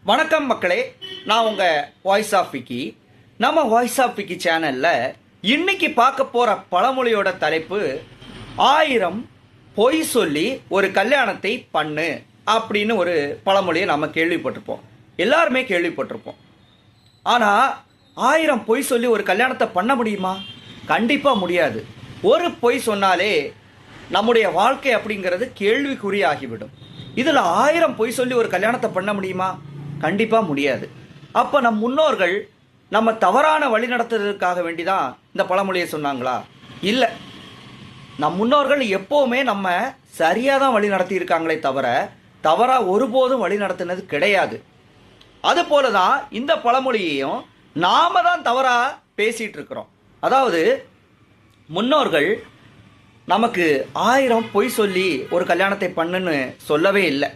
வணக்கம் மக்களே, நான் உங்கள் வாய்ஸ் ஆஃப் விக்கி. நம்ம வாய்ஸ் ஆஃப் விக்கி சேனலில் இன்னைக்கு பார்க்க போகிற பழமொழியோட தலைப்பு 1000 பொய் சொல்லி ஒரு கல்யாணத்தை பண்ணு அப்படின்னு ஒரு பழமொழியை நம்ம கேள்விப்பட்டிருப்போம். எல்லாருமே கேள்விப்பட்டிருப்போம். ஆனால் 1000 பொய் சொல்லி ஒரு கல்யாணத்தை பண்ண முடியுமா? கண்டிப்பாக முடியாது. ஒரு பொய் சொன்னாலே நம்முடைய வாழ்க்கை அப்படிங்கிறது கேள்விக்குறியாகிவிடும். இதில் 1000 பொய் சொல்லி ஒரு கல்யாணத்தை பண்ண முடியுமா? கண்டிப்பாக முடியாது. அப்போ நம் முன்னோர்கள் நம்ம தவறான வழி நடத்துறதுக்காக வேண்டிதான் இந்த பழமொழியை சொன்னாங்களா? இல்லை. நம் முன்னோர்கள் எப்போவுமே நம்ம சரியாக தான் வழி நடத்தியிருக்காங்களே தவிர தவறாக ஒருபோதும் வழி நடத்தினது கிடையாது. அதுபோல தான் இந்த பழமொழியையும் நாம தான் தவறாக பேசிகிட்டு இருக்கிறோம். அதாவது முன்னோர்கள் நமக்கு 1000 பொய் சொல்லி ஒரு கல்யாணத்தை பண்ணுன்னு சொல்லவே இல்லை.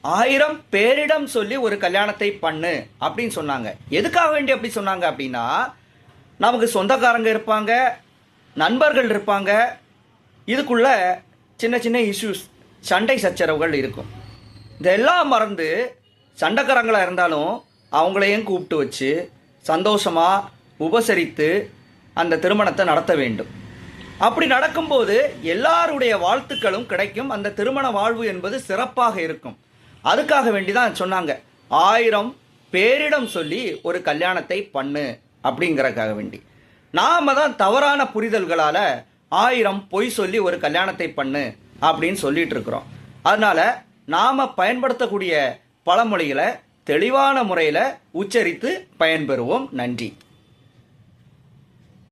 1000 பேரிடம் சொல்லி ஒரு கல்யாணத்தை பண்ணு அப்படின்னு சொன்னாங்க. எதுக்காக வேண்டி அப்படி சொன்னாங்க அப்படின்னா, நமக்கு சொந்தக்காரங்க இருப்பாங்க, நண்பர்கள் இருப்பாங்க, இதுக்குள்ள சின்ன சின்ன இஷ்யூஸ், சண்டை சச்சரவுகள் இருக்கும். இதெல்லாம் மறந்து சண்டைக்காரங்களாக இருந்தாலும் அவங்களையும் கூப்பிட்டு வச்சு சந்தோஷமாக உபசரித்து அந்த திருமணத்தை நடத்த வேண்டும். அப்படி நடக்கும்போது எல்லாருடைய வாழ்த்துக்களும் கிடைக்கும். அந்த திருமண வாழ்வு என்பது சிறப்பாக இருக்கும். அதுக்காக வேண்டி தான் சொன்னாங்க 1000 பேரிடம் சொல்லி ஒரு கல்யாணத்தை பண்ணு அப்படிங்கிறதுக்காக வேண்டி. நாம தான் தவறான புரிதல்களால் 1000 பொய் சொல்லி ஒரு கல்யாணத்தை பண்ணு அப்படின்னு சொல்லிட்டு இருக்கிறோம். அதனால நாம் பயன்படுத்தக்கூடிய பழமொழிகளை தெளிவான முறையில் உச்சரித்து பயன்பெறுவோம். நன்றி.